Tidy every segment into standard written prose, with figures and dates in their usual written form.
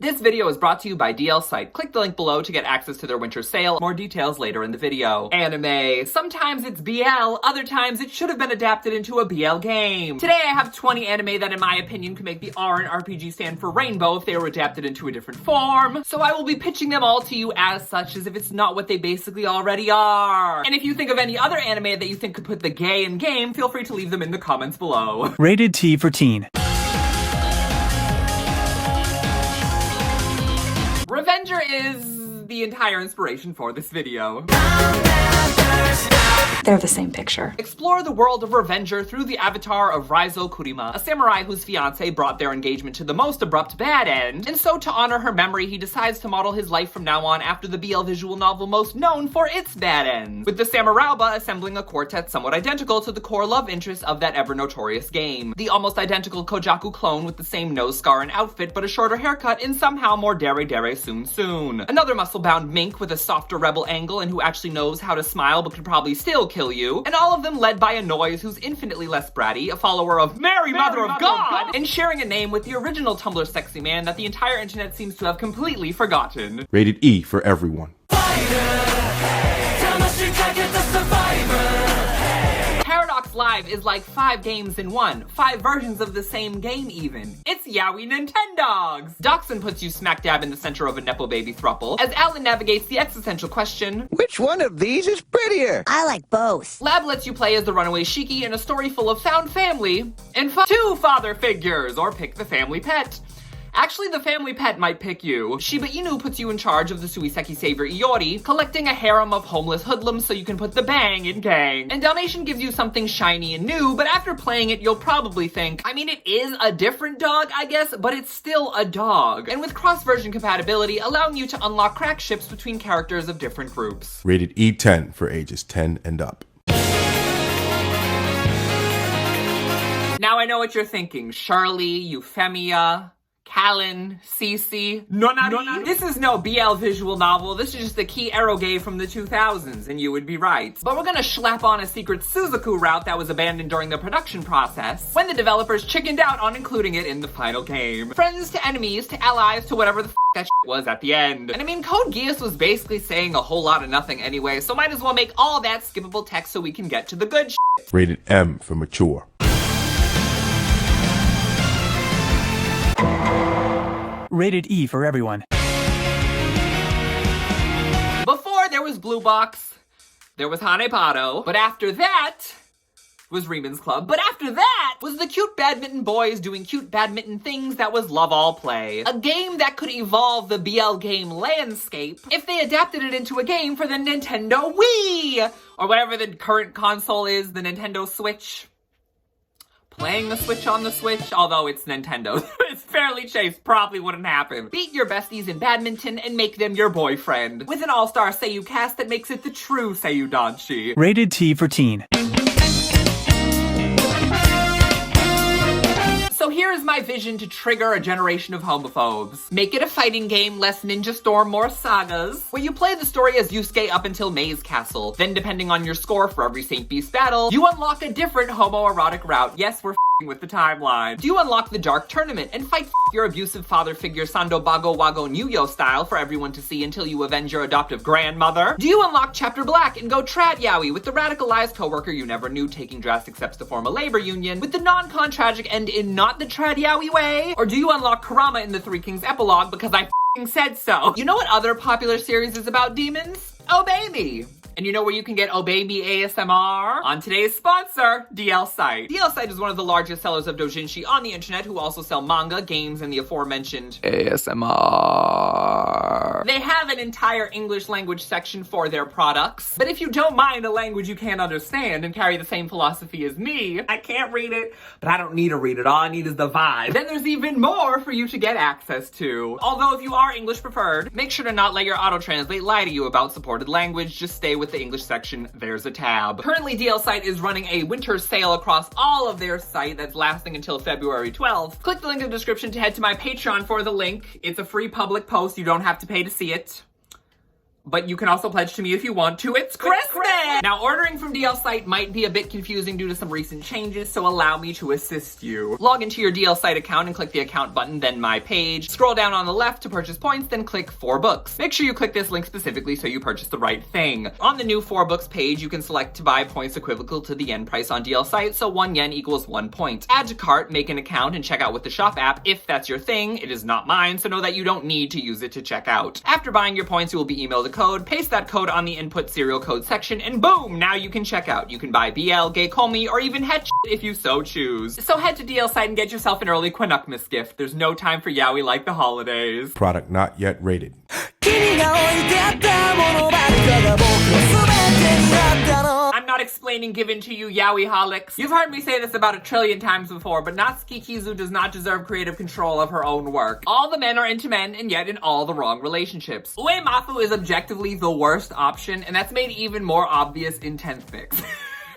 This video is brought to you by DL Site. Click the link below to get access to their winter sale. More details later in the video. Anime. Sometimes it's BL, other times it should have been adapted into a BL game. Today I have 20 anime that in my opinion could make the R in RPG stand for rainbow if they were adapted into a different form. So I will be pitching them all to you as such, as if it's not what they basically already are. And if you think of any other anime that you think could put the gay in game, feel free to leave them in the comments below. Rated T for teen. Revenger is the entire inspiration for this video. They're the same picture. Explore the world of Revenger through the avatar of Raizo Kurima, a samurai whose fiancé brought their engagement to the most abrupt bad end, and so to honor her memory, he decides to model his life from now on after the BL visual novel most known for its bad ends, with the Samurauba assembling a quartet somewhat identical to the core love interest of that ever-notorious game. The almost identical Kojaku clone with the same nose scar and outfit, but a shorter haircut and somehow more dere soon. Another muscle-bound mink with a softer rebel angle and who actually knows how to smile but could probably still kill you, and all of them led by a Noise who's infinitely less bratty, a follower of Mary Mother of God, and sharing a name with the original Tumblr sexy man that the entire internet seems to have completely forgotten. Rated E for everyone. Paradox Live is like 5 games in one, 5 versions of the same game even. It's yaoi Nintendogs! Dachshund puts you smack dab in the center of a nepo baby throuple, as Alan navigates the existential question, which one of these is prettier? I like both. Lab lets you play as the runaway Shiki in a story full of found family and 2 father figures, or pick the family pet. Actually, the family pet might pick you. Shiba Inu puts you in charge of the Suiseki savior Iori, collecting a harem of homeless hoodlums so you can put the bang in gang. And Dalmatian gives you something shiny and new, but after playing it, you'll probably think, I mean, it is a different dog, I guess, but it's still a dog. And with cross-version compatibility, allowing you to unlock crack ships between characters of different groups. Rated E10 for ages 10 and up. Now I know what you're thinking. Shirley, Euphemia, Callan, Cece, Nonari. This is no BL visual novel, this is just a key eroge from the 2000s, and you would be right. But we're gonna schlap on a secret Suzaku route that was abandoned during the production process, when the developers chickened out on including it in the final game. Friends to enemies to allies to whatever the that was at the end. And I mean, Code Geass was basically saying a whole lot of nothing anyway, so might as well make all that skippable text so we can get to the good shit. Rated M for mature. Rated E for everyone. Before there was Blue Box, there was Hanepado, but after that was Reeman's Club, but after that was the cute badminton boys doing cute badminton things that was Love All Play. A game that could evolve the BL game landscape if they adapted it into a game for the Nintendo Wii! Or whatever the current console is, the Nintendo Switch. Playing the Switch on the Switch, although it's Nintendo. It's fairly chase, probably wouldn't happen. Beat your besties in badminton and make them your boyfriend. With an all-star Seiyu cast that makes it the true Seiyu Danshi. Rated T for teen. So here is my vision to trigger a generation of homophobes. Make it a fighting game, less Ninja Storm, more sagas, where you play the story as Yusuke up until Maze Castle. Then depending on your score for every Saint Beast battle, you unlock a different homoerotic route. Yes, we're with the timeline. Do you unlock the Dark Tournament and fight your abusive father figure Sando Bago Wago Nuyo style for everyone to see until you avenge your adoptive grandmother? Do you unlock Chapter Black and go trad yaoi with the radicalized coworker you never knew taking drastic steps to form a labor union with the non-con tragic end in not the trad yaoi way? Or do you unlock Kurama in the Three Kings epilogue because I said so? You know what other popular series is about demons? Oh baby! And you know where you can get Oh Baby ASMR? On today's sponsor, DL Site. DL Site is one of the largest sellers of doujinshi on the internet who also sell manga, games, and the aforementioned ASMR. They have an entire English language section for their products. But if you don't mind a language you can't understand and carry the same philosophy as me, I can't read it, but I don't need to read it. All I need is the vibe. Then there's even more for you to get access to. Although if you are English preferred, make sure to not let your auto-translate lie to you about supported language. Just stay with the English section, there's a tab. Currently, DL Site is running a winter sale across all of their site that's lasting until February 12th. Click the link in the description to head to my Patreon for the link. It's a free public post, you don't have to pay to see it. But you can also pledge to me if you want to. It's Christmas! Now, ordering from DL Site might be a bit confusing due to some recent changes, so allow me to assist you. Log into your DL Site account and click the account button, then My Page. Scroll down on the left to purchase points, then click 4 books. Make sure you click this link specifically so you purchase the right thing. On the new 4 books page, you can select to buy points equivalent to the end price on DL Site, so 1 yen equals 1 point. Add to cart, make an account, and check out with the shop app if that's your thing. It is not mine, so know that you don't need to use it to check out. After buying your points, you will be emailed a code. Paste that code on the input serial code section, and boom! Now you can check out. You can buy BL, Gay Komi, or even Het if you so choose. So head to DL Site and get yourself an early Quinukmas gift. There's no time for yaoi like the holidays. Product not yet rated. I'm not explaining given to you yaoi holics. You've heard me say this about 1 trillion times before, but Natsuki Kizu does not deserve creative control of her own work. All the men are into men, and yet in all the wrong relationships. Uemafu is objectively the worst option, and that's made even more obvious in 10th Mix.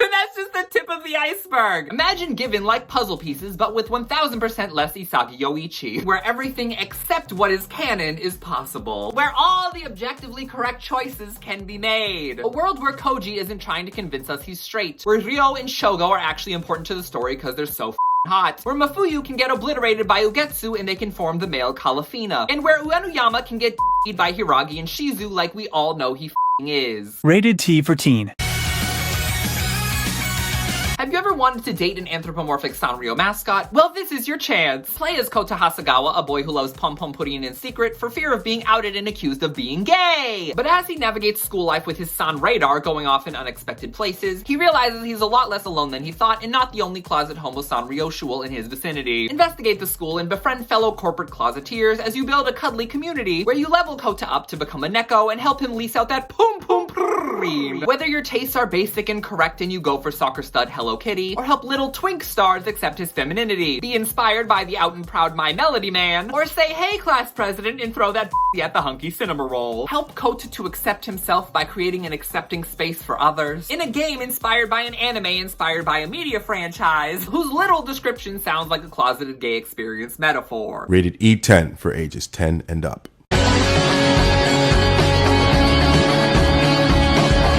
That's just the tip of the iceberg. Imagine Given like puzzle pieces, but with 1000% less Isagi Yoichi, where everything except what is canon is possible. Where all the objectively correct choices can be made. A world where Koji isn't trying to convince us he's straight. Where Ryo and Shogo are actually important to the story because they're so hot. Where Mafuyu can get obliterated by Ugetsu and they can form the male Kalafina. And where Uenuyama can get by Hiragi and Shizu like we all know he is. Rated T for teen. Have you ever wanted to date an anthropomorphic Sanrio mascot? Well, this is your chance. Play as Kota Hasagawa, a boy who loves pom-pom pudding in secret for fear of being outed and accused of being gay. But as he navigates school life with his San radar going off in unexpected places, he realizes he's a lot less alone than he thought and not the only closet homo Sanryoshual in his vicinity. Investigate the school and befriend fellow corporate closeteers as you build a cuddly community where you level Kota up to become a Neko and help him lease out that pum-pum prrrream. Whether your tastes are basic and correct and you go for soccer stud Hello Kitty, or help little twink stars accept his femininity, be inspired by the out and proud My Melody Man, or say hey class president and throw that at the hunky cinema roll. Help Kota to accept himself by creating an accepting space for others. In a game inspired by an anime inspired by a media franchise, whose literal description sounds like a closeted gay experience metaphor. Rated E10 for ages 10 and up.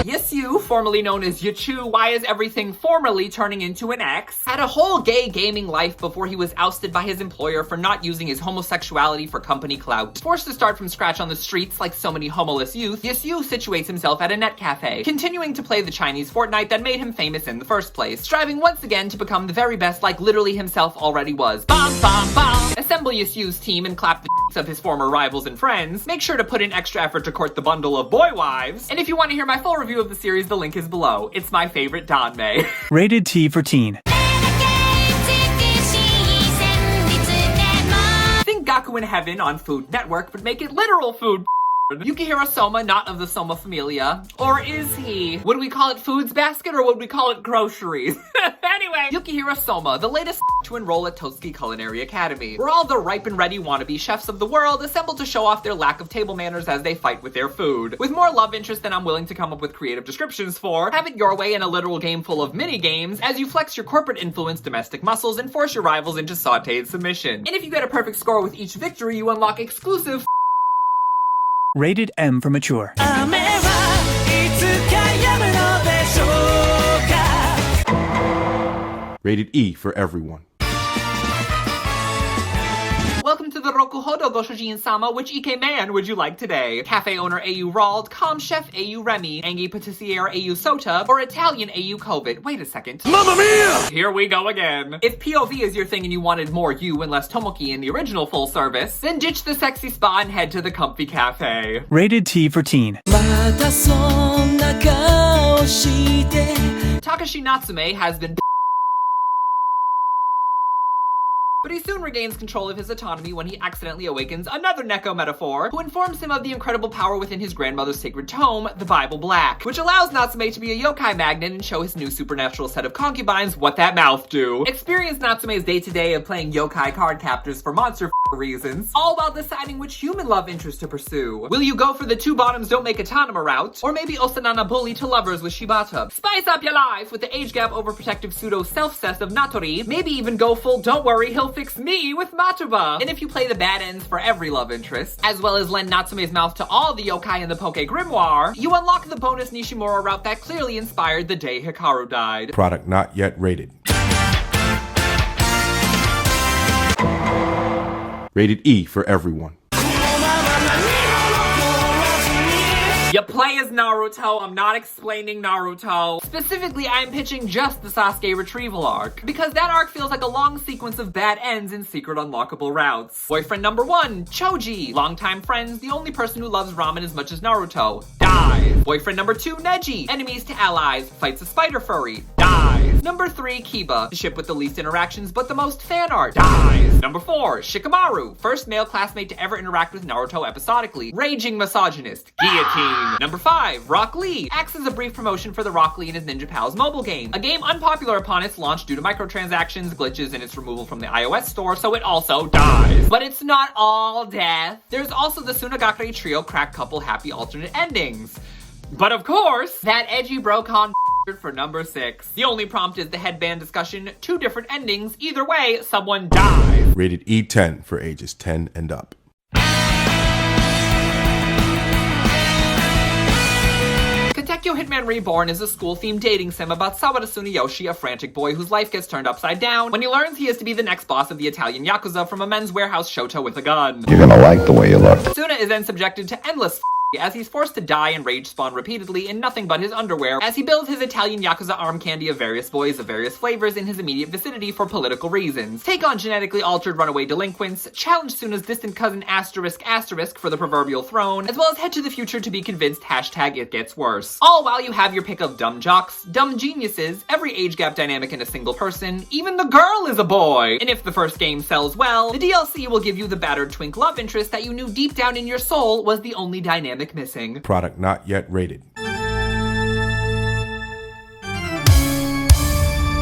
Yes, you, formerly known as Yachu, why is everything formerly turning into an X, had a whole gay gaming life before he was ousted by his employer for not using his homosexuality for company clout. Forced to start from scratch on the streets like so many homoless youth, Yasu situates himself at a net cafe, continuing to play the Chinese Fortnite that made him famous in the first place, striving once again to become the very best like literally himself already was. Bom, bom, bom! Assemble Yasu's team and clap the of his former rivals and friends. Make sure to put in extra effort to court the bundle of boy wives. And if you want to hear my full review of the series, the link is below. It's my favorite Danmei. Rated T for teen. Think Gaku in Heaven on Food Network, but make it literal food. Yukihiro Soma, not of the Soma familia. Or is he? Would we call it Foods Basket or would we call it groceries? Anyway, Yukihiro Soma, the latest to enroll at Totsuki Culinary Academy, where all the ripe and ready wannabe chefs of the world assemble to show off their lack of table manners as they fight with their food. With more love interest than I'm willing to come up with creative descriptions for, have it your way in a literal game full of mini-games as you flex your corporate-influenced domestic muscles and force your rivals into sauteed submission. And if you get a perfect score with each victory, you unlock exclusive Rated M for mature. Rated E for everyone. Welcome to the Rokuhodo Goshujin-sama. Which Ike man would you like today? Cafe owner AU Rald, calm chef AU Remy, Angie patissiere AU Sota, or Italian AU Covid? Wait a second. Mamma mia! Here we go again. If POV is your thing and you wanted more you and less Tomoki in the original full service, then ditch the sexy spa and head to the comfy cafe. Rated T for teen. Takashi Natsume has been but he soon regains control of his autonomy when he accidentally awakens another Neko metaphor, who informs him of the incredible power within his grandmother's sacred tome, the Bible Black, which allows Natsume to be a yokai magnet and show his new supernatural set of concubines what that mouth do. Experience Natsume's day-to-day of playing Yokairdcaptors for monster reasons, all while deciding which human love interest to pursue. Will you go for the two bottoms don't make a tanama route, or maybe Osanana bully to lovers with Shibata? Spice up your life with the age gap overprotective pseudo self-cess of Natori, maybe even go full don't worry he'll fix me with Matuba. And if you play the bad ends for every love interest, as well as lend Natsume's mouth to all the yokai in the Poke Grimoire, you unlock the bonus Nishimura route that clearly inspired the day Hikaru died. Product not yet rated. Rated E for everyone. You play as Naruto, I'm not explaining Naruto. Specifically, I'm pitching just the Sasuke retrieval arc, because that arc feels like a long sequence of bad ends in secret unlockable routes. Boyfriend number 1, Choji. Longtime friends, the only person who loves ramen as much as Naruto, dies. Boyfriend number 2, Neji. Enemies to allies, fights a spider furry, dies. Number 3, Kiba. The ship with the least interactions but the most fan art, dies. Number 4, Shikamaru. First male classmate to ever interact with Naruto episodically, raging misogynist, guillotine. Number 5, Rock Lee. Acts as a brief promotion for the Rock Lee and his Ninja Pals mobile game. A game unpopular upon its launch due to microtransactions, glitches, and its removal from the iOS store, so it also dies. But it's not all death. There's also the Sunagakure Trio crack couple happy alternate endings. But of course, that edgy bro-con for number 6. The only prompt is the headband discussion, 2 different endings, either way, someone dies. Rated E10 for ages 10 and up. Katekyo Hitman Reborn is a school-themed dating sim about Sawada Tsuneyoshi, a frantic boy whose life gets turned upside down when he learns he is to be the next boss of the Italian Yakuza from a men's warehouse Shoto with a gun. You're gonna like the way you look. Suna is then subjected to endless as he's forced to die and rage spawn repeatedly in nothing but his underwear as he builds his Italian Yakuza arm candy of various boys of various flavors in his immediate vicinity for political reasons. Take on genetically altered runaway delinquents, challenge Suna's distant cousin *** for the proverbial throne, as well as head to the future to be convinced #it gets worse. All while you have your pick of dumb jocks, dumb geniuses, every age gap dynamic in a single person, even the girl is a boy! And if the first game sells well, the DLC will give you the battered twink love interest that you knew deep down in your soul was the only dynamic missing. Product not yet rated.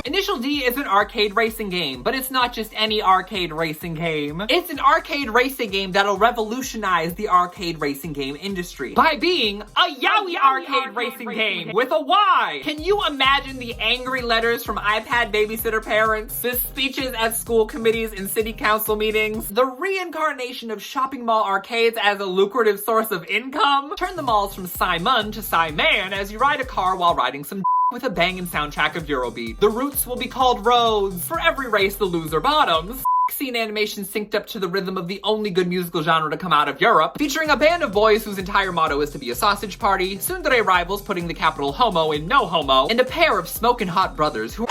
Initial D is an arcade racing game, but it's not just any arcade racing game. It's an arcade racing game that'll revolutionize the arcade racing game industry by being a yaoi arcade racing game with a Y. Can you imagine the angry letters from iPad babysitter parents, the speeches at school committees and city council meetings, the reincarnation of shopping mall arcades as a lucrative source of income? Turn the malls from Simon to Simon as you ride a car while riding some with a banging soundtrack of Eurobeat. The routes will be called roads. For every race, the loser bottoms. Scene animation synced up to the rhythm of the only good musical genre to come out of Europe, featuring a band of boys whose entire motto is to be a sausage party, tsundere rivals putting the capital homo in no homo, and a pair of smoking hot brothers who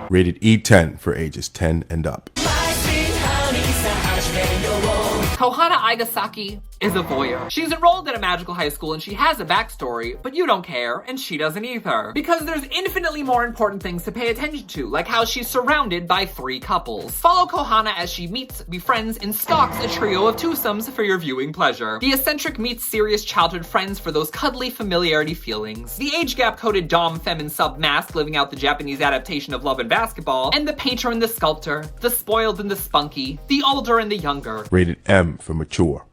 Rated E10 for ages 10 and up. Kohana Aigasaki is a voyeur. She's enrolled at a magical high school and she has a backstory, but you don't care, and she doesn't either. Because there's infinitely more important things to pay attention to, like how she's surrounded by 3 couples. Follow Kohana as she meets, befriends, and stalks a trio of twosomes for your viewing pleasure. The eccentric meets serious childhood friends for those cuddly familiarity feelings. The age gap coded dom femme sub mask living out the Japanese adaptation of Love and Basketball, and the painter and the sculptor, the spoiled and the spunky, the older and the younger. Rated M for mature.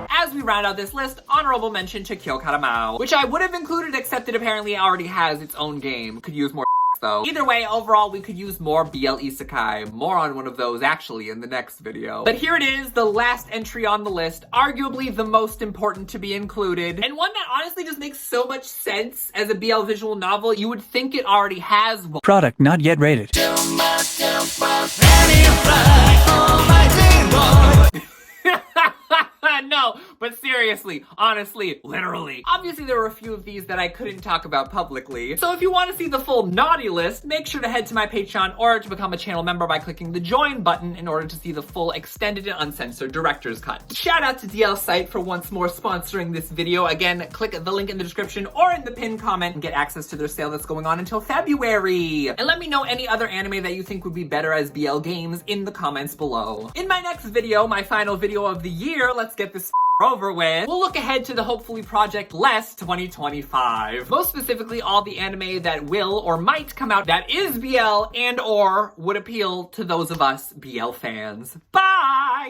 As we round out this list, honorable mention to Kyo Karamao, which I would have included except it apparently already has its own game. Could use more though. Either way, overall, we could use more BL Isekai. More on one of those actually in the next video. But here it is, the last entry on the list, arguably the most important to be included, and one that honestly just makes so much sense as a BL visual novel, you would think it already has one. Product not yet rated. No, but seriously, honestly, literally. Obviously, there were a few of these that I couldn't talk about publicly. So if you want to see the full naughty list, make sure to head to my Patreon or to become a channel member by clicking the join button in order to see the full extended and uncensored director's cut. Shout out to DL Site for once more sponsoring this video. Again, click the link in the description or in the pinned comment and get access to their sale that's going on until February. And let me know any other anime that you think would be better as BL games in the comments below. In my next video, my final video of the year, let's get this over with, we'll look ahead to the hopefully Project Less 2025. Most specifically, all the anime that will or might come out that is BL and or would appeal to those of us BL fans. Bye!